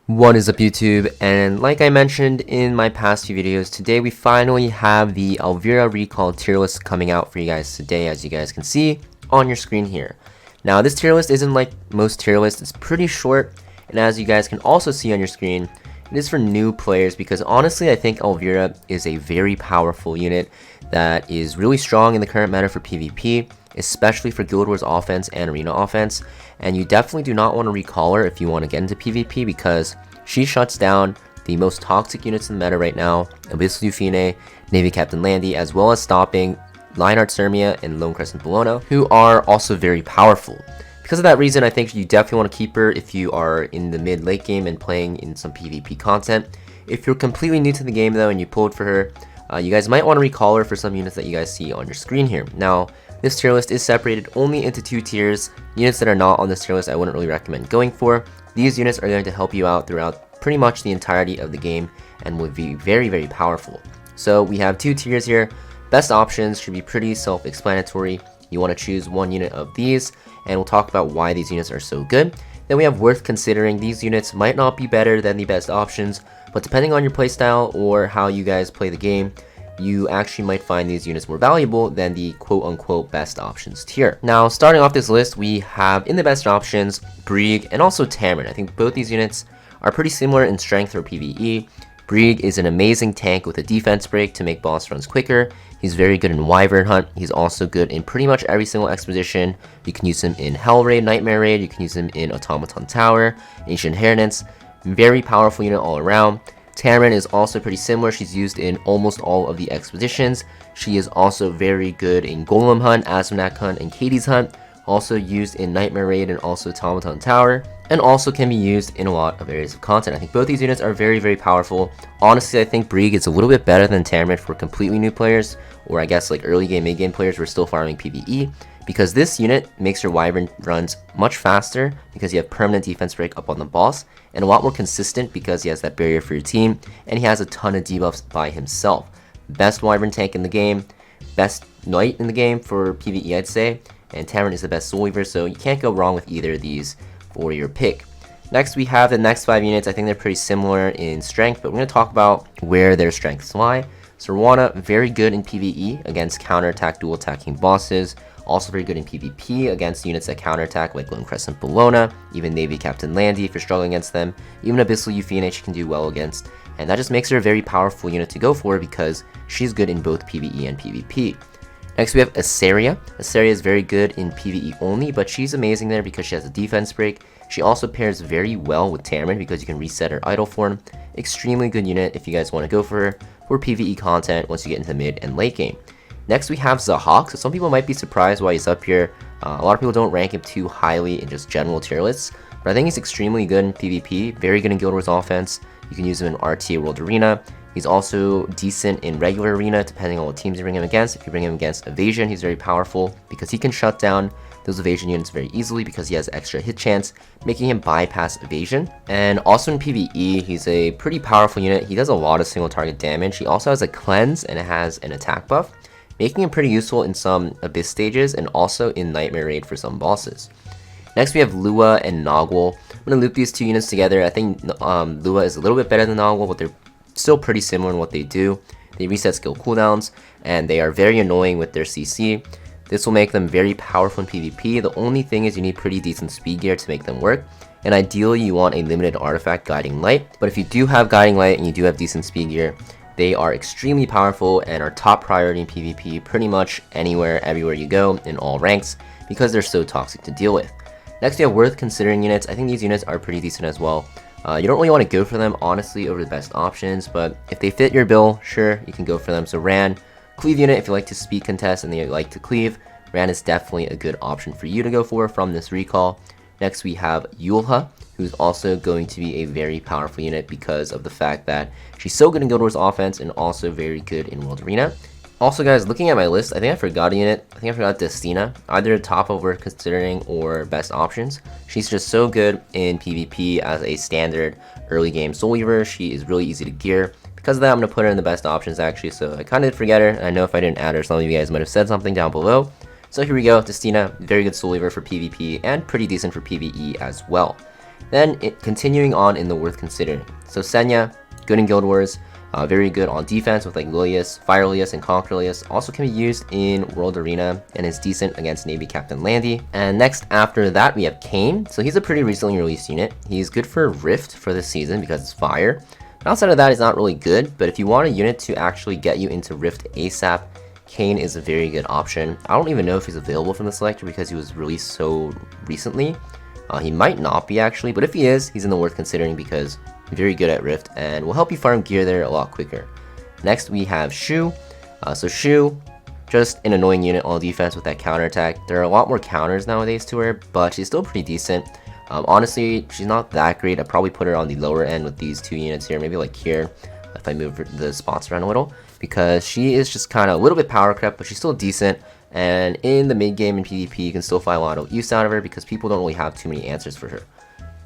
What is up, YouTube? And like I mentioned in my past few videos, today we finally have the ELVIRA recall tier list coming out for you guys today, as you guys can see on your screen here. Now this tier list isn't like most tier lists, it's pretty short, and as you guys can also see on your screen, it is for new players because honestly I think ELVIRA is a very powerful unit that is really strong in the current meta for PvP, especially for Guild Wars offense and arena offense, and you definitely do not want to recall her if you want to get into PvP because she shuts down the most toxic units in the meta right now, Abyssal Euphine, Navy Captain Landy, as well as stopping Lionheart Sirmia and Lone Crescent Bellona, who are also very powerful. Because of that reason, I think you definitely want to keep her if you are in the mid-late game and playing in some PvP content. If you're completely new to the game though and you pulled for her, you guys might want to recall her for some units that you guys see on your screen here. Now, this tier list is separated only into two tiers. Units that are not on this tier list I wouldn't really recommend going for. These units are going to help you out throughout pretty much the entirety of the game and will be very, very powerful. So we have two tiers here. Best options should be pretty self-explanatory. You want to choose one unit of these, and we'll talk about why these units are so good. Then we have worth considering. These units might not be better than the best options, but depending on your playstyle or how you guys play the game, you actually might find these units more valuable than the quote-unquote best options tier. Now, starting off this list, we have in the best options, Brig and also Tamarin. I think both these units are pretty similar in strength for PvE. Brig is an amazing tank with a defense break to make boss runs quicker. He's very good in Wyvern Hunt. He's also good in pretty much every single exposition. You can use him in Hell Raid, Nightmare Raid. You can use him in Automaton Tower, Ancient Inheritance. Very powerful unit all around. Tamarin is also pretty similar. She's used in almost all of the expeditions. She is also very good in Golem Hunt, Azmonak Hunt, and Katie's Hunt. Also used in Nightmare Raid and also Automaton Tower. And also can be used in a lot of areas of content. I think both these units are very, very powerful. Honestly, I think Brig is a little bit better than Tamarin for completely new players, or I guess like early game, mid game players who are still farming PvE, because this unit makes your Wyvern runs much faster because you have permanent defense break up on the boss, and a lot more consistent because he has that barrier for your team, and he has a ton of debuffs by himself. Best Wyvern tank in the game, best Knight in the game for PvE, I'd say, and Tamarin is the best Soul Weaver, so you can't go wrong with either of these for your pick. Next, we have the next 5 units. I think they're pretty similar in strength, but we're going to talk about where their strengths lie. So Rwana, very good in PvE against counterattack dual attacking bosses. Also very good in PvP against units that counterattack like Lone Crescent Bellona, even Navy Captain Landy if you're struggling against them. Even Abyssal Euphine she can do well against. And that just makes her a very powerful unit to go for because she's good in both PvE and PvP. Next we have Asaria. Asaria is very good in PvE only, but she's amazing there because she has a defense break. She also pairs very well with Tamarin because you can reset her idle form. Extremely good unit if you guys want to go for her for PvE content once you get into mid and late game. Next we have Zahhak. So some people might be surprised why he's up here. A lot of people don't rank him too highly in just general tier lists, but I think he's extremely good in PvP, very good in Guild Wars offense. You can use him in RTA World Arena. He's also decent in regular arena depending on what teams you bring him against. If you bring him against Evasion, he's very powerful because he can shut down those Evasion units very easily because he has extra hit chance, making him bypass Evasion. And also in PvE, he's a pretty powerful unit. He does a lot of single target damage. He also has a cleanse and it has an attack buff, making him pretty useful in some Abyss stages and also in Nightmare Raid for some bosses. Next we have Lua and Nogwal. I'm going to loop these two units together. I think Lua is a little bit better than Nogwal, but they're still pretty similar in what they do. They reset skill cooldowns, and they are very annoying with their CC. This will make them very powerful in PvP. The only thing is you need pretty decent speed gear to make them work, and ideally you want a limited artifact Guiding Light. But if you do have Guiding Light and you do have decent speed gear, they are extremely powerful and are top priority in PvP pretty much anywhere, everywhere you go in all ranks because they're so toxic to deal with. Next we have worth considering units. I think these units are pretty decent as well. You don't really want to go for them, honestly, over the best options, but if they fit your bill, sure, you can go for them. So Ran, cleave unit, if you like to speed contest and you like to cleave, Ran is definitely a good option for you to go for from this recall. Next, we have Yulha, who's also going to be a very powerful unit because of the fact that she's so good in Guild Wars offense and also very good in World Arena. Also guys, looking at my list, I think I forgot a unit. I think I forgot Destina, either top of worth considering or best options. She's just so good in PvP as a standard early game Soul Weaver. She is really easy to gear. Because of that, I'm going to put her in the best options actually, so I kind of did forget her. And I know if I didn't add her, some of you guys might have said something down below. So here we go, Destina, very good Soul Weaver for PvP and pretty decent for PvE as well. Then continuing on in the worth considering. So Senya, good in Guild Wars, very good on defense with like Lilius, Fire Lilius, and Conquer Lilius. Also can be used in World Arena and is decent against Navy Captain Landy. And next after that we have Kane. So he's a pretty recently released unit. He's good for Rift for this season because it's fire. But outside of that, he's not really good. But if you want a unit to actually get you into Rift ASAP, Kane is a very good option. I don't even know if he's available from the selector because he was released so recently. He might not be actually, but if he is, he's in the worth considering because he's very good at Rift and will help you farm gear there a lot quicker. Next we have Shu. So Shu, just an annoying unit on defense with that counter attack. There are a lot more counters nowadays to her, but she's still pretty decent. Honestly, she's not that great. I'd probably put her on the lower end with these two units here, maybe like here if I move the spots around a little, because she is just kind of a little bit power crept, but she's still decent. And in the mid game in PvP, you can still find a lot of use out of her because people don't really have too many answers for her.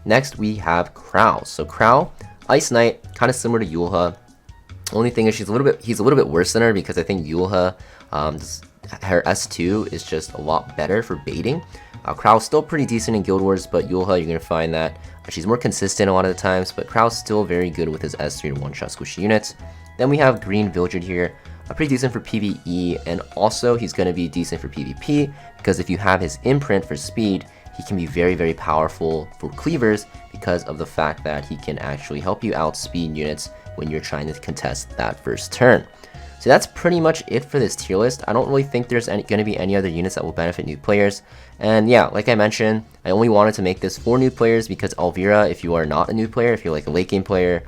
Next, we have Krau. So Krau, Ice Knight, kind of similar to Yulha. Only thing is he's a little bit worse than her because I think Yulha, her S2 is just a lot better for baiting. Krau's still pretty decent in Guild Wars, but Yulha, you're going to find that she's more consistent a lot of the times, but Krau's still very good with his S3 and one-shot squishy units. Then we have Green Villager here. Pretty decent for PvE, and also he's going to be decent for PvP because if you have his imprint for speed, he can be very, very powerful for cleavers because of the fact that he can actually help you outspeed units when you're trying to contest that first turn. So that's pretty much it for this tier list. I don't really think there's going to be any other units that will benefit new players. And yeah, like I mentioned, I only wanted to make this for new players because ELVIRA, if you are not a new player, if you're like a late game player,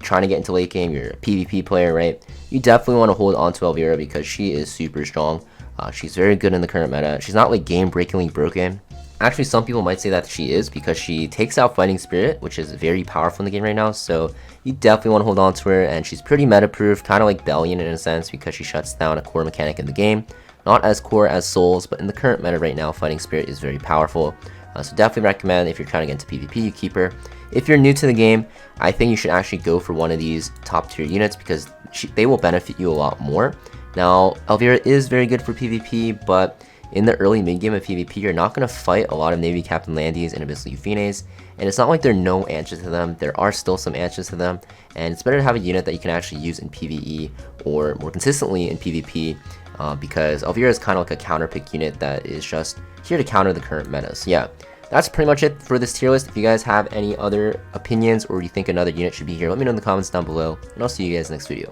trying to get into late game, you're a PvP player, right? You definitely want to hold on to ELVIRA because she is super strong. She's very good in the current meta. She's not like game-breakingly broken. Actually, some people might say that she is because she takes out Fighting Spirit, which is very powerful in the game right now. So you definitely want to hold on to her, and she's pretty meta-proof, kind of like Bellion in a sense because she shuts down a core mechanic in the game. Not as core as Souls, but in the current meta right now, Fighting Spirit is very powerful. So definitely recommend if you're trying to get into PvP, you keep her. If you're new to the game, I think you should actually go for one of these top tier units because they will benefit you a lot more. Now, ELVIRA is very good for PvP, but in the early mid game of PvP, you're not going to fight a lot of Navy Captain Landys and Abyssal Euphines, and it's not like there are no answers to them. There are still some answers to them, and it's better to have a unit that you can actually use in PvE or more consistently in PvP because ELVIRA is kind of like a counter pick unit that is just here to counter the current meta. So yeah, that's pretty much it for this tier list. If you guys have any other opinions or you think another unit should be here, let me know in the comments down below, and I'll see you guys next video.